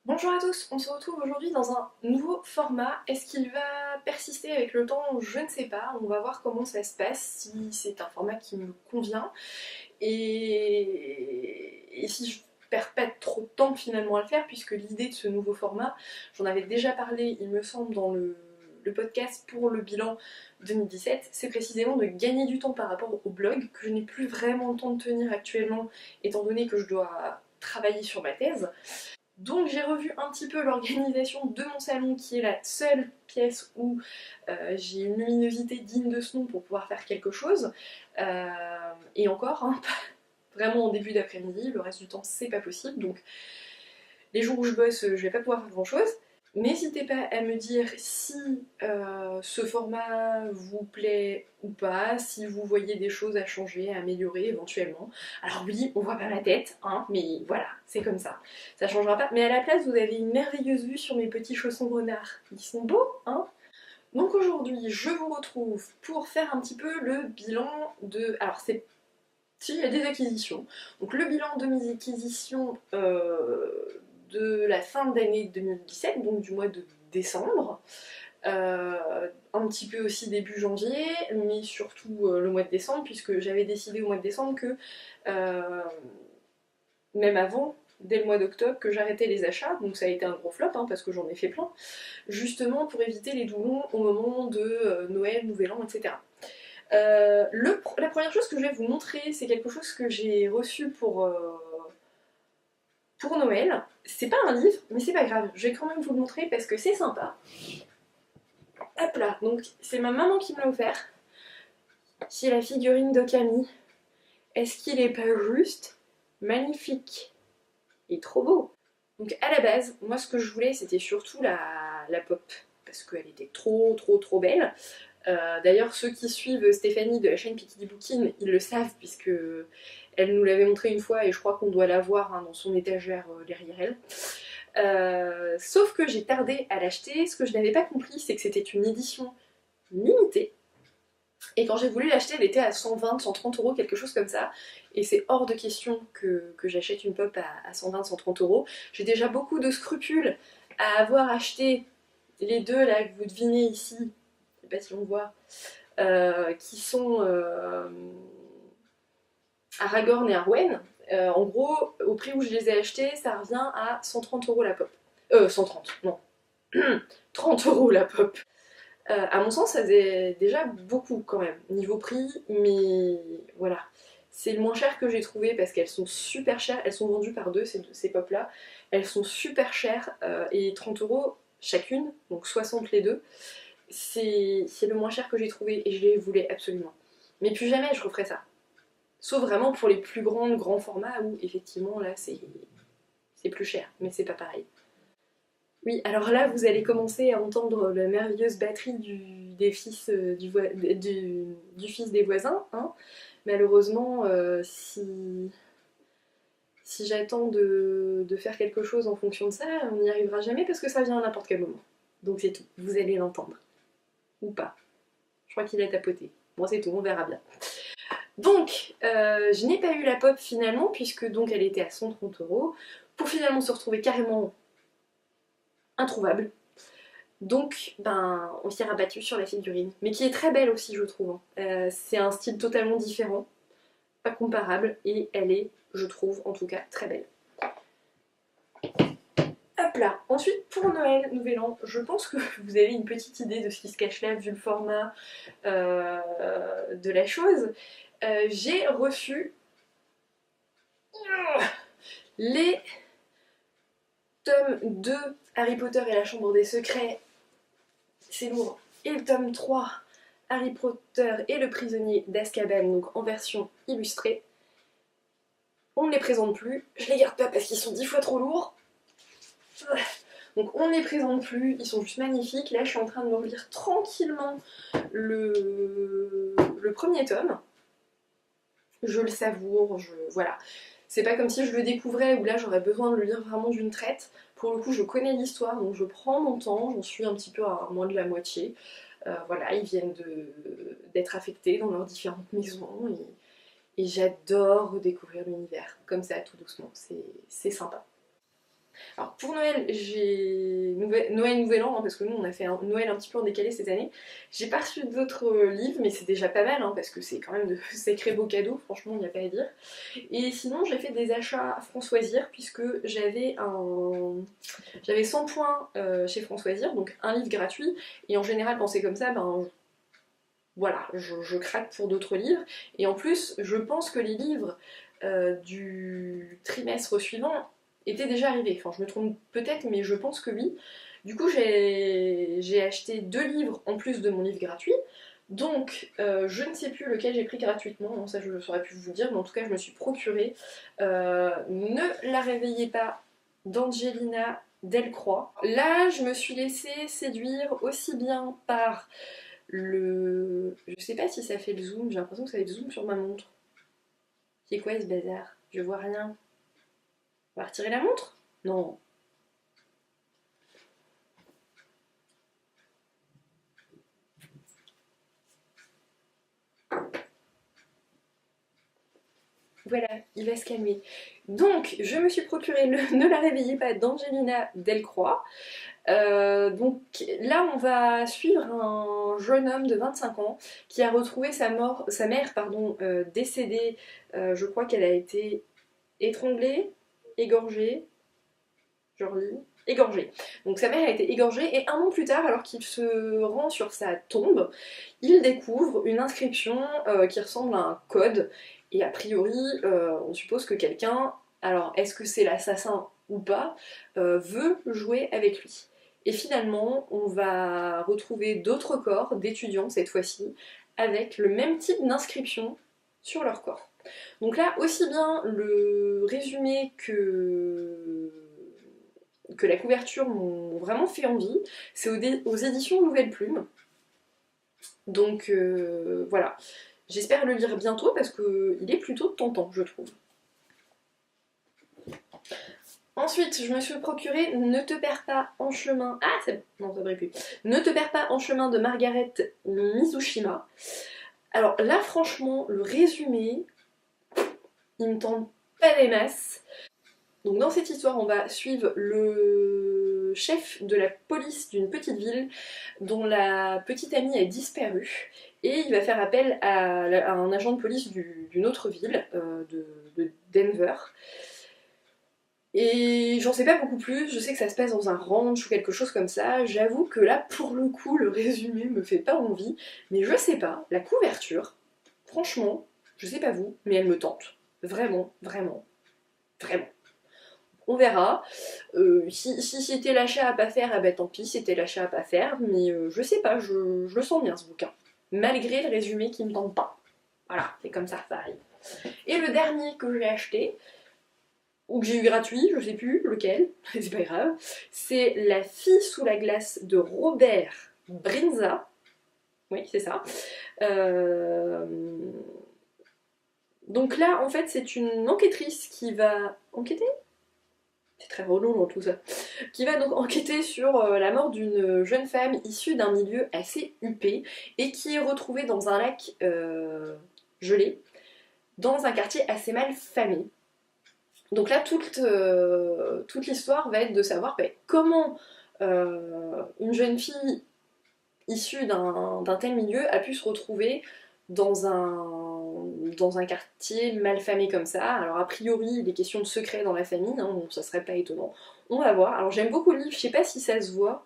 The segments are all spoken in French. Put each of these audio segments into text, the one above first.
Bonjour à tous, on se retrouve aujourd'hui dans un nouveau format. Est-ce qu'il va persister avec le temps? Je ne sais pas, on va voir comment ça se passe, si c'est un format qui me convient et si je perds pas trop de temps finalement à le faire, puisque l'idée de ce nouveau format, j'en avais déjà parlé il me semble dans le podcast pour le bilan 2017, c'est précisément de gagner du temps par rapport au blog que je n'ai plus vraiment le temps de tenir actuellement étant donné que je dois travailler sur ma thèse. Donc j'ai revu un petit peu l'organisation de mon salon qui est la seule pièce où j'ai une luminosité digne de ce nom pour pouvoir faire quelque chose. Euh, et encore, hein, vraiment en début d'après-midi, le reste du temps c'est pas possible. Donc les jours où je bosse, je vais pas pouvoir faire grand chose. N'hésitez pas à me dire si ce format vous plaît ou pas, si vous voyez des choses à changer, à améliorer éventuellement. Alors oui, on voit pas ma tête, hein, mais voilà, c'est comme ça. Ça changera pas. Mais à la place, vous avez une merveilleuse vue sur mes petits chaussons renards. Ils sont beaux, hein. Donc aujourd'hui, je vous retrouve pour faire un petit peu le bilan de... Alors c'est... Si, il y a des acquisitions. Donc le bilan de mes acquisitions de la fin d'année 2017, donc du mois de décembre. Un petit peu aussi début janvier, mais surtout le mois de décembre, puisque j'avais décidé au mois de décembre que, euh, même avant, dès le mois d'octobre, que j'arrêtais les achats, donc ça a été un gros flop, hein, parce que j'en ai fait plein, justement pour éviter les doublons au moment de Noël, Nouvel An, etc. La première chose que je vais vous montrer, c'est quelque chose que j'ai reçu pour Noël. C'est pas un livre, mais c'est pas grave, je vais quand même vous le montrer parce que c'est sympa. Hop là, donc c'est ma maman qui me l'a offert. C'est la figurine d'Okami. Est-ce qu'il est pas juste magnifique et trop beau? Donc à la base, moi ce que je voulais c'était surtout la pop, parce qu'elle était trop belle. D'ailleurs ceux qui suivent Stéphanie de la chaîne Pikidi Bookin, ils le savent puisque elle nous l'avait montré une fois et je crois qu'on doit la voir hein, dans son étagère derrière elle. Sauf que j'ai tardé à l'acheter, ce que je n'avais pas compris c'est que c'était une édition limitée. Et quand j'ai voulu l'acheter, elle était à 120, 130 euros, quelque chose comme ça. Et c'est hors de question que j'achète une pop à 120, 130 euros. J'ai déjà beaucoup de scrupules à avoir acheté les deux là que vous devinez ici, je sais pas si on voit, qui sont Aragorn et Arwen. En gros, au prix où je les ai achetés, ça revient à 130 euros la pop. 130, non. 30 euros la pop. À mon sens, ça faisait déjà beaucoup quand même, niveau prix, mais voilà. C'est le moins cher que j'ai trouvé parce qu'elles sont super chères, elles sont vendues par deux, ces pop-là. Elles sont super chères et 30 euros chacune, donc 60 les deux. C'est le moins cher que j'ai trouvé et je les voulais absolument. Mais plus jamais je referai ça. Sauf vraiment pour les plus grands formats où effectivement là c'est plus cher, mais c'est pas pareil. Oui, alors là, vous allez commencer à entendre la merveilleuse batterie des fils, du fils des voisins. Hein. Malheureusement, si j'attends de faire quelque chose en fonction de ça, on n'y arrivera jamais parce que ça vient à n'importe quel moment. Donc c'est tout, vous allez l'entendre. Ou pas. Je crois qu'il a tapoté. Bon, c'est tout, on verra bien. Donc, je n'ai pas eu la pop finalement, puisque donc elle était à 130 euros, pour finalement se retrouver carrément introuvable. Donc, ben, on s'est rabattu sur la figurine, mais qui est très belle aussi, je trouve. Hein. C'est un style totalement différent, pas comparable, et elle est, je trouve, en tout cas, très belle. Hop là. Ensuite, pour Noël, Nouvel An, je pense que vous avez une petite idée de ce qui se cache là, vu le format de la chose. J'ai reçu les tomes 2 Harry Potter et la Chambre des Secrets. C'est lourd. Et le tome 3 Harry Potter et le prisonnier d'Azkaban, donc en version illustrée. On ne les présente plus, je les garde pas parce qu'ils sont 10 fois trop lourds. Donc on ne les présente plus, ils sont juste magnifiques. Là je suis en train de me relire tranquillement le premier tome. Je le savoure, voilà. C'est pas comme si je le découvrais où là j'aurais besoin de le lire vraiment d'une traite. Pour le coup je connais l'histoire donc je prends mon temps, j'en suis un petit peu à moins de la moitié. Voilà, ils viennent d'être affectés dans leurs différentes maisons et j'adore redécouvrir l'univers comme ça tout doucement, c'est sympa. Alors pour Noël, j'ai Noël Nouvel An, hein, parce que nous on a fait un Noël un petit peu en décalé cette année. J'ai pas reçu d'autres livres, mais c'est déjà pas mal, hein, parce que c'est quand même de sacrés beaux cadeaux, franchement il n'y a pas à dire. Et sinon j'ai fait des achats à Françoisir, puisque j'avais 100 points chez Françoisir, donc un livre gratuit, et en général quand c'est comme ça, ben voilà, je craque pour d'autres livres. Et en plus, je pense que les livres du trimestre suivant étaient déjà arrivés. Enfin, je me trompe peut-être, mais je pense que oui. Du coup, j'ai acheté 2 livres en plus de mon livre gratuit. Donc, je ne sais plus lequel j'ai pris gratuitement, non, ça je ne saurais plus vous dire, mais en tout cas, je me suis procuré Ne la réveillez pas d'Angelina Delcroix. Là, je me suis laissée séduire aussi bien par je sais pas si ça fait le zoom, j'ai l'impression que ça fait le zoom sur ma montre. C'est quoi ce bazar? Je vois rien. On va retirer la montre? Non. Voilà, il va se calmer. Donc, je me suis procuré le Ne la réveillez pas d'Angelina Delcroix. Donc là, on va suivre un jeune homme de 25 ans qui a retrouvé sa mère décédée. Je crois qu'elle a été étranglée, égorgée, genre lit, égorgée. Donc sa mère a été égorgée et un an plus tard, alors qu'il se rend sur sa tombe, il découvre une inscription qui ressemble à un code. Et a priori, on suppose que quelqu'un, alors est-ce que c'est l'assassin ou pas, veut jouer avec lui. Et finalement, on va retrouver d'autres corps d'étudiants cette fois-ci, avec le même type d'inscription sur leur corps. Donc là, aussi bien le résumé que la couverture m'ont vraiment fait envie. C'est aux éditions Nouvelle Plume. Donc voilà. J'espère le lire bientôt parce qu'il est plutôt tentant, je trouve. Ensuite, je me suis procuré Ne te perds pas en chemin. Ah, non, ça brille plus. Ne te perds pas en chemin de Margaret Mizushima. Alors là, franchement, le résumé, il me tente pas des masses. Donc dans cette histoire, on va suivre le chef de la police d'une petite ville dont la petite amie a disparu et il va faire appel à un agent de police d'une autre ville, de Denver. Et j'en sais pas beaucoup plus, je sais que ça se passe dans un ranch ou quelque chose comme ça. J'avoue que là, pour le coup, le résumé me fait pas envie, mais je sais pas, la couverture, franchement, je sais pas vous, mais elle me tente. Vraiment, vraiment, vraiment. On verra. Si c'était l'achat à pas faire, ah bah tant pis, c'était l'achat à pas faire, mais je sais pas, je le sens bien ce bouquin. Malgré le résumé qui me tente pas. Voilà, c'est comme ça arrive. Et le dernier que j'ai acheté, ou que j'ai eu gratuit, je sais plus lequel, c'est pas grave, c'est La fille sous la glace de Robert Brinza. Oui, c'est ça. Donc là, en fait, c'est une enquêtrice qui va enquêter. C'est très relou dans tout ça. Qui va donc enquêter sur la mort d'une jeune femme issue d'un milieu assez huppé et qui est retrouvée dans un lac gelé, dans un quartier assez mal famé. Donc là, toute l'histoire va être de savoir comment une jeune fille issue d'un tel milieu a pu se retrouver dans un quartier mal famé comme ça. Alors a priori, des questions de secret dans la famille, hein, donc ça serait pas étonnant. On va voir. Alors j'aime beaucoup le livre, je sais pas si ça se voit.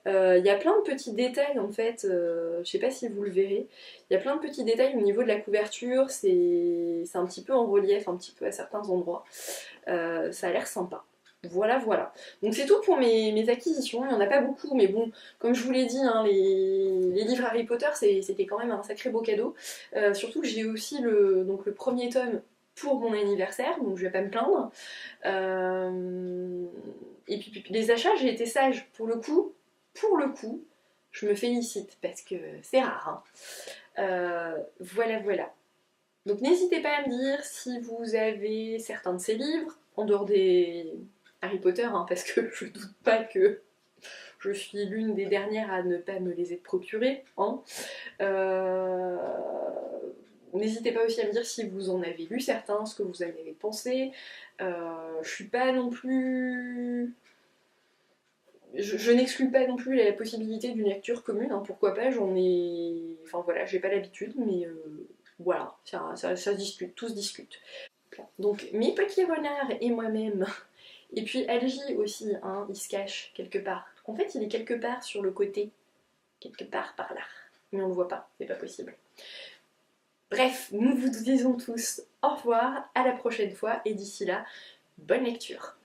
Il y a plein de petits détails en fait, je sais pas si vous le verrez. Il y a plein de petits détails au niveau de la couverture, c'est un petit peu en relief, un petit peu à certains endroits. Ça a l'air sympa. Voilà, voilà. Donc c'est tout pour mes acquisitions. Il n'y en a pas beaucoup, mais bon, comme je vous l'ai dit, hein, les livres Harry Potter, c'était quand même un sacré beau cadeau. Surtout que j'ai aussi le premier tome pour mon anniversaire, donc je vais pas me plaindre. Et puis les achats, j'ai été sage. Pour le coup, je me félicite parce que c'est rare. Hein. Voilà, voilà. Donc n'hésitez pas à me dire si vous avez certains de ces livres, en dehors des Harry Potter, hein, parce que je doute pas que je suis l'une des dernières à ne pas me les être procurés. Hein. N'hésitez pas aussi à me dire si vous en avez lu certains, ce que vous en avez pensé. Je suis pas non plus... Je n'exclus pas non plus la possibilité d'une lecture commune, hein, pourquoi pas, j'en ai... Enfin voilà, j'ai pas l'habitude, mais voilà, ça se discute, tout se discute. Donc mes petits renards et moi-même, et puis Algie aussi, hein, il se cache quelque part. En fait, il est quelque part sur le côté, quelque part par là, mais on le voit pas, c'est pas possible. Bref, nous vous disons tous au revoir, à la prochaine fois, et d'ici là, bonne lecture.